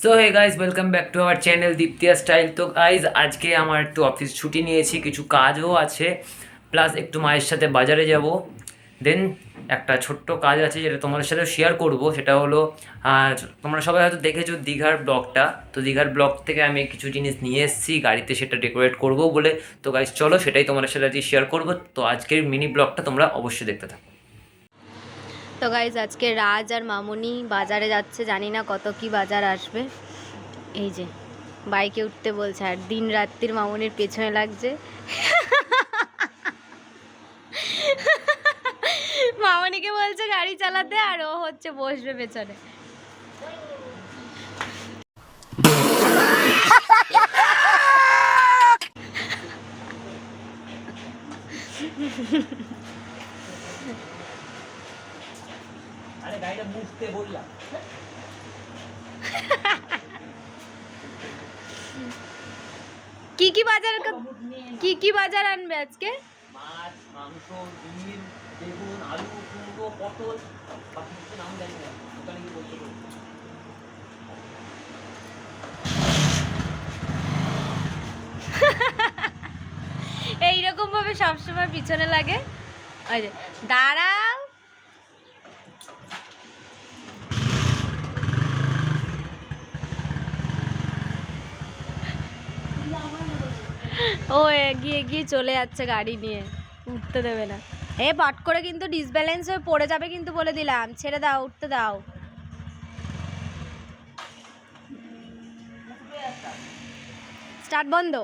So hey guys welcome back to our channel Diptiya style. তো guys আজকে আমার একটু অফিস ছুটি নিয়েছি, কিছু কাজও আছে, প্লাস একটু মায়ের সাথে বাজারে যাব। দেন একটা ছোট্ট কাজ আছে যেটা তোমাদের সাথে শেয়ার করব, সেটা হলো তোমরা সবাই হয়তো দেখেছো দীঘার ব্লগটা। তো দীঘার ব্লগ থেকে আমি কিছু জিনিস নিয়ে এসেছি গাড়িতে, সেটা ডেকোরেট করব বলে। তো গাইজ চলো সেটাই তোমাদের সাথে আজকে শেয়ার করব। তো আজকের মিনি ব্লগটা তোমরা অবশ্যই দেখতে থাকো। তো গাইজ আজকে রাজ আর মামুনি বাজারে যাচ্ছে, জানি না কত কি বাজার আসবে। এই যে বাইকে উঠতে বলছে আর দিন রাত্রির মামুনির পেছনে লাগছে। মামুনিকে বলছে গাড়ি চালাতে আর ও হচ্ছে বসবে পেছনে। আরে গাড়িটা মুছতে বললাম। কি বাজার আনবে আজকে? মাছ, মাংস, ডিম, বেগুন, আলু, কুমড়ো, পটল, বাকি কিছু নাম জানি না, দোকানে গিয়ে বলতে পারবো। এইরকম ভাবে সবসময় পিছনে লাগে। ওই যে দাঁড়াও, ও এগিয়ে এগিয়ে চলে যাচ্ছে গাড়ি নিয়ে, উঠতে দেবে না। পট করে কিন্তু ডিসব্যালেন্স হয়ে পড়ে যাবে কিন্তু, বলে দিলাম। ছেড়ে দাও, উঠতে দাও। স্টার্ট বন্ধ।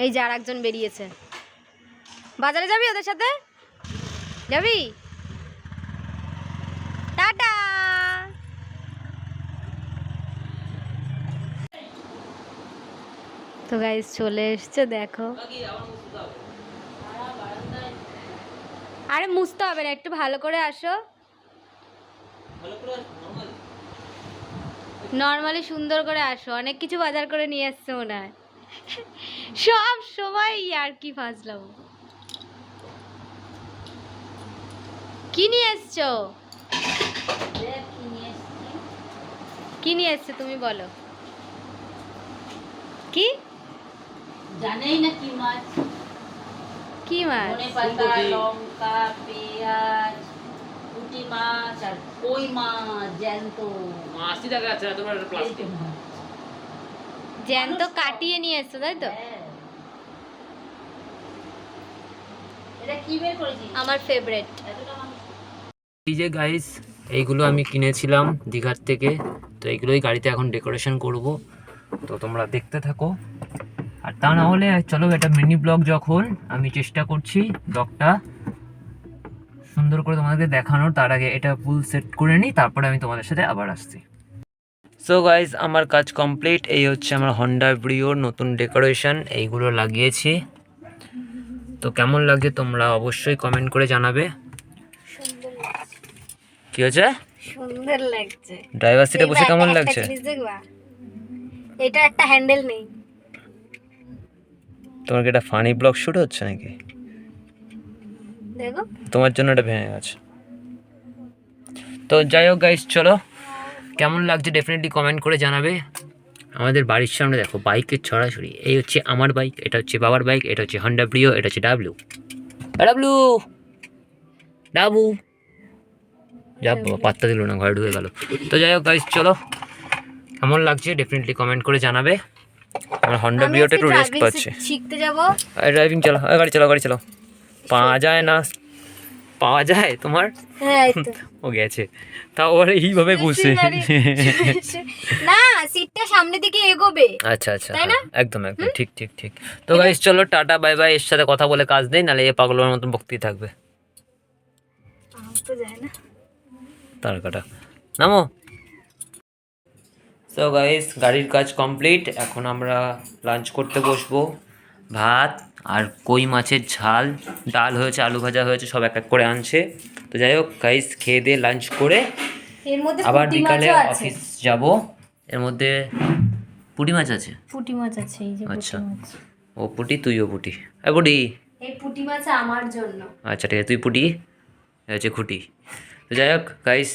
এই যে আর একজন বেরিয়েছে। বাজারে যাবি ওদের সাথে? যাবি? টাটা। তো গাইস চলে এসছে, দেখো। আরে মুছতে হবে না, একটু ভালো করে আসো। নর্মালি সুন্দর করে আসো, অনেক কিছু বাজার করে নিয়ে আসছে মনে হয়। সব সময় আর কি ফাজলাম। কি নিয়ে এসছো? কি নিয়ে এসছো তুমি বলো? কি জানেই না কি মাছ? কি মাছ? ধনেপাতা, লঙ্কা, পেঁয়াজ, পুঁটি মাছ আর কই মাছ জ্যান্ত। মাছই দেখা যাচ্ছে না, তোমার প্লাস্টিক। জ্যান্ত কাটিয়ে নিয়ে এসছো, তাই তো? হ্যাঁ। এটা কি বের করেছিস? আমার ফেভারিট। এতটা মাংস। এই যে গাইস, এইগুলো আমি কিনেছিলাম দীঘার থেকে। তো এইগুলোই গাড়িতে এখন ডেকোরেশন করব। তো তোমরা দেখতে থাকো। আর তা না হলে চলো, এটা মিনি ব্লগ, যখন আমি চেষ্টা করছি ব্লগটা সুন্দর করে তোমাদেরকে দেখানোর, তার আগে এটা ফুল সেট করে নিই, তারপরে আমি তোমাদের সাথে আবার আসছি। সো গাইজ আমার কাজ কমপ্লিট। এই হচ্ছে আমার হন্ডা ব্রিওর নতুন ডেকোরেশন, এইগুলো লাগিয়েছি। তো কেমন লাগছে তোমরা অবশ্যই কমেন্ট করে জানাবে। কি হয়েছে? সুন্দর লাগছে। ড্রাইভার সিটে বসে কেমন লাগছে? এটা একটা হ্যান্ডেল নেই। তোমার কি এটা ফানি ব্লগ শুট হচ্ছে নাকি? দেখো, তোমার জন্য এটা ভেঙে গেছে। তো যাই হোক গাইস, চলো কেমন লাগছে ডেফিনেটলি কমেন্ট করে জানাবে। আমাদের বাড়ির সামনে দেখো বাইকের ছড়াছড়ি। এই হচ্ছে আমার বাইক, এটা হচ্ছে বাবার বাইক, এটা হচ্ছে হন্ডা ব্রিও, এটা হচ্ছে ডাবলু ডাবলু ডাবু। যা বাবা, পাত্তা দিল না, ঘরে ঢুকে গেল। তো যাই হোক গাইস, চলো কেমন লাগছে ডেফিনেটলি কমেন্ট করে জানাবে। আমার হন্ডা ব্রিওটা একটু রেস্ট পাচ্ছে। শিখতে যাব। ড্রাইভিং চালাও, গাড়ি চালাও, গাড়ি চালাও। পাওয়া যায় না, পাওয়া যায় তোমার? হ্যাঁ, ও গেছে, তাও ওরা এইভাবে বসে। না, সিটটা সামনের দিকে এগোবে। আচ্ছা আচ্ছা, তাই না? একদম একদম ঠিক ঠিক ঠিক। তো গাইস চলো টাটা বাই বাই। এর সাথে কথা বলে কাজ দেই, নাহলে এ পাগলের মতন বকতেই থাকবে। তো যায় না। তার কাটা নামো। সো গাইস গাড়ির কাজ কমপ্লিট, এখন আমরা লাঞ্চ করতে বসবো। ভাত আর কই মাছের ঝাল, ডাল হয়েছে, আলু ভাজা হয়েছে, সব এক এক করে আনছে। তো যাই হোক গাইস, খেয়ে দিয়ে লাঞ্চ করে এর মধ্যে আবার পুঁটি বিকালে মাছও আছে। অফিস যাব। এর মধ্যে পুঁটি মাছ আছে? পুঁটি মাছ আছে, এই যে আচ্ছা, পুঁটি মাছ। ও পুঁটি, তুইও পুঁটি। পুঁটি, এই পুঁটি মাছ আমার জন্য। আচ্ছা ঠিক আছে, তুই পুঁটি, এ হচ্ছে খুঁটি। তো যাই হোক গাইস,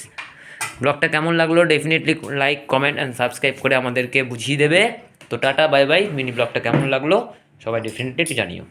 ব্লগটা কেমন লাগলো definitely like comment and subscribe করে আমাদেরকে বুঝিয়ে দেবে। তো টাটা বাই বাই। মিনি ব্লগটা কেমন লাগলো সবাই ডেফিনেটলি একটু জানিও।